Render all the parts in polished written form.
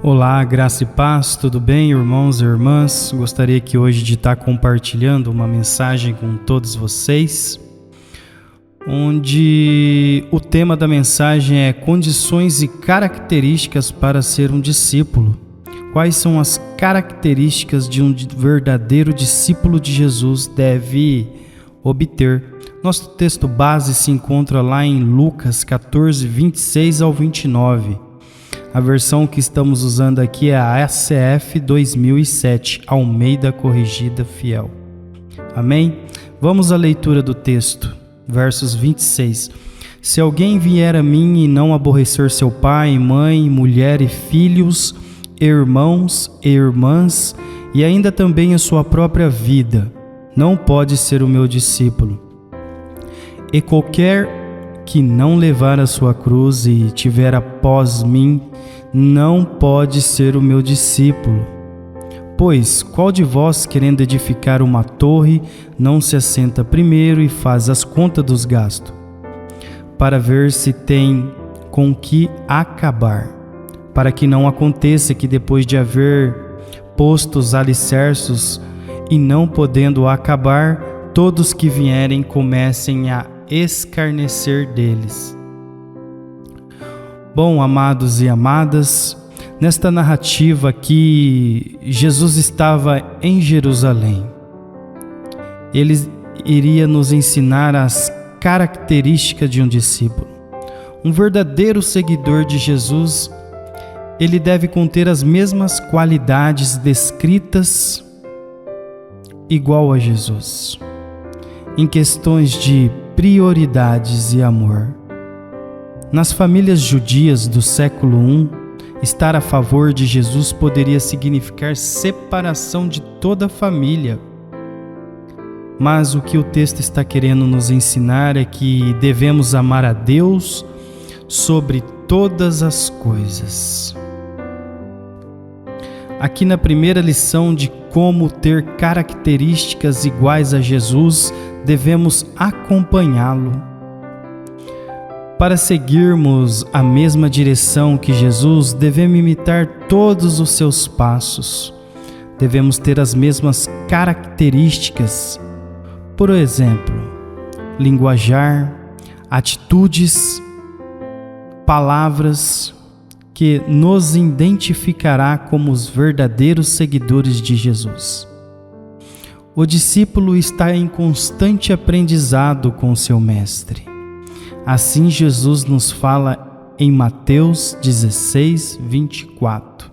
Olá, graça e paz, tudo bem, irmãos e irmãs? Gostaria que hoje de estar compartilhando uma mensagem com todos vocês, onde o tema da mensagem é condições e características para ser um discípulo. Quais são as características de um verdadeiro discípulo de Jesus deve obter? Nosso texto base se encontra lá em Lucas 14, 26 ao 29. A versão que estamos usando aqui é a ACF 2007, Almeida Corrigida Fiel. Amém? Vamos à leitura do texto, versos 26. Se alguém vier a mim e não aborrecer seu pai, mãe, mulher e filhos, irmãos e irmãs, e ainda também a sua própria vida, não pode ser o meu discípulo. E qualquer que não levar a sua cruz e tiver após mim, não pode ser o meu discípulo. Pois qual de vós, querendo edificar uma torre, não se assenta primeiro e faz as contas dos gastos, para ver se tem com que acabar, para que não aconteça que depois de haver posto os alicerces e não podendo acabar, todos que vierem comecem a escarnecer deles. Bom, amados e amadas, nesta narrativa aqui, Jesus estava em Jerusalém. Ele iria nos ensinar as características de um discípulo. Um verdadeiro seguidor de Jesus, ele deve conter as mesmas qualidades descritas igual a Jesus, em questões de prioridades e amor. Nas famílias judias do século I, estar a favor de Jesus poderia significar separação de toda a família. Mas o que o texto está querendo nos ensinar é que devemos amar a Deus sobre todas as coisas. Aqui na primeira lição de como ter características iguais a Jesus, devemos acompanhá-lo. Para seguirmos a mesma direção que Jesus, devemos imitar todos os seus passos. Devemos ter as mesmas características. Por exemplo, linguajar, atitudes, palavras que nos identificará como os verdadeiros seguidores de Jesus. O discípulo está em constante aprendizado com seu mestre. Assim Jesus nos fala em Mateus 16, 24.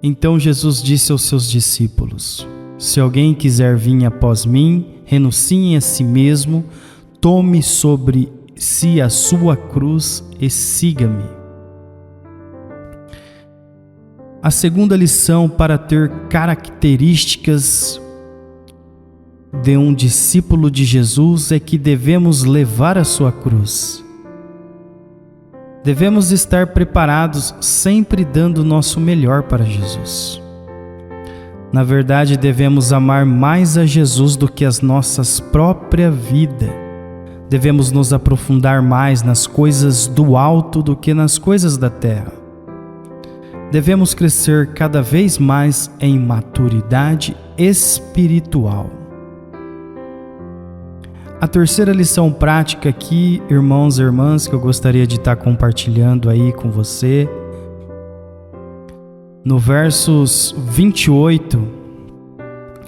Então Jesus disse aos seus discípulos: se alguém quiser vir após mim, renuncie a si mesmo, tome sobre si a sua cruz e siga-me. A segunda lição para ter características de um discípulo de Jesus é que devemos levar a sua cruz. Devemos estar preparados, sempre dando o nosso melhor para Jesus. Na verdade, devemos amar mais a Jesus do que as nossas própria vida. Devemos nos aprofundar mais nas coisas do alto do que nas coisas da terra. Devemos crescer cada vez mais em maturidade espiritual. A terceira lição prática aqui, irmãos e irmãs, que eu gostaria de estar compartilhando aí com você, no versos 28,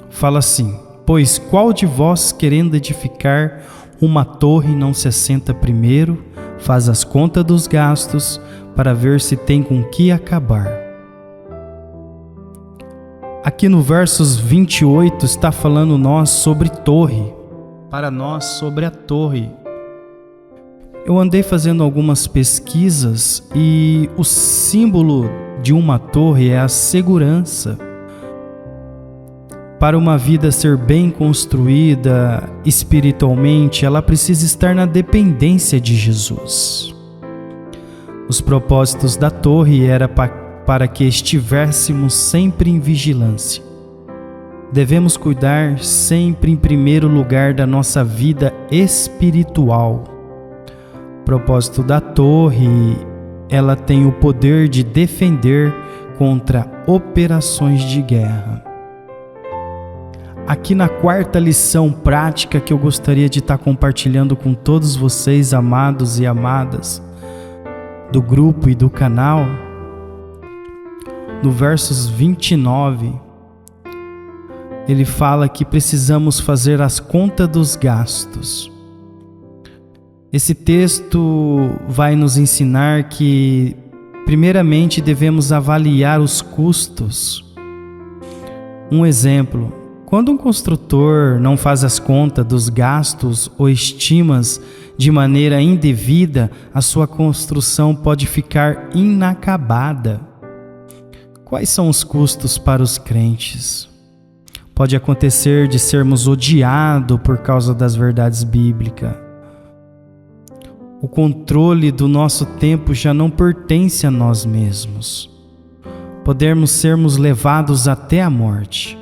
fala assim: pois qual de vós, querendo edificar uma torre, não se assenta primeiro, faz as contas dos gastos, para ver se tem com que acabar. Aqui no versos 28 está falando nós sobre torre, para nós sobre a torre. Eu andei fazendo algumas pesquisas e o símbolo de uma torre é a segurança. Para uma vida ser bem construída espiritualmente, ela precisa estar na dependência de Jesus. Os propósitos da torre era para que estivéssemos sempre em vigilância. Devemos cuidar sempre em primeiro lugar da nossa vida espiritual. O propósito da torre ela tem o poder de defender contra operações de guerra. Aqui na quarta lição prática que eu gostaria de estar compartilhando com todos vocês, amados e amadas do grupo e do canal, no versos 29, ele fala que precisamos fazer as contas dos gastos. Esse texto vai nos ensinar que, primeiramente, devemos avaliar os custos. Um exemplo: quando um construtor não faz as contas dos gastos ou estimas de maneira indevida, a sua construção pode ficar inacabada. Quais são os custos para os crentes? Pode acontecer de sermos odiados por causa das verdades bíblicas. O controle do nosso tempo já não pertence a nós mesmos. Podemos sermos levados até a morte.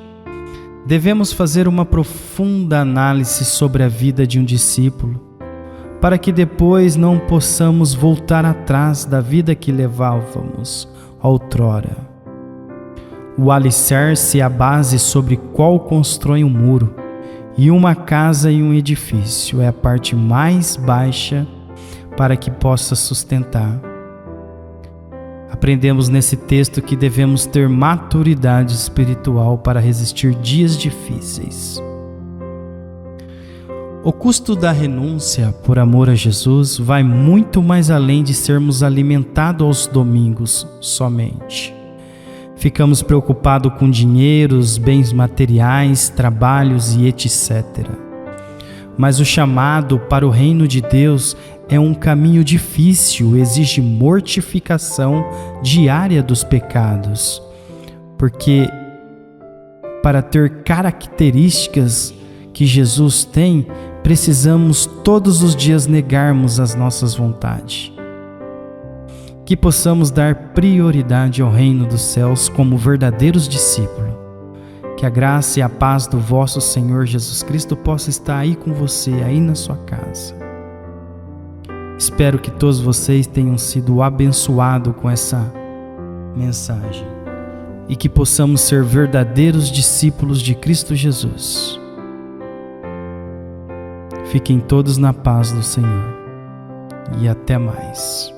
Devemos fazer uma profunda análise sobre a vida de um discípulo, para que depois não possamos voltar atrás da vida que levávamos outrora. O alicerce é a base sobre qual constrói um muro, e uma casa e um edifício é a parte mais baixa para que possa sustentar. Aprendemos nesse texto que devemos ter maturidade espiritual para resistir dias difíceis. O custo da renúncia por amor a Jesus vai muito mais além de sermos alimentados aos domingos somente. Ficamos preocupados com dinheiros, bens materiais, trabalhos e etc. Mas o chamado para o reino de Deus é um caminho difícil, exige mortificação diária dos pecados, porque para ter características que Jesus tem, precisamos todos os dias negarmos as nossas vontades. Que possamos dar prioridade ao reino dos céus como verdadeiros discípulos. Que a graça e a paz do vosso Senhor Jesus Cristo possa estar aí com você, aí na sua casa. Espero que todos vocês tenham sido abençoados com essa mensagem e que possamos ser verdadeiros discípulos de Cristo Jesus. Fiquem todos na paz do Senhor e até mais.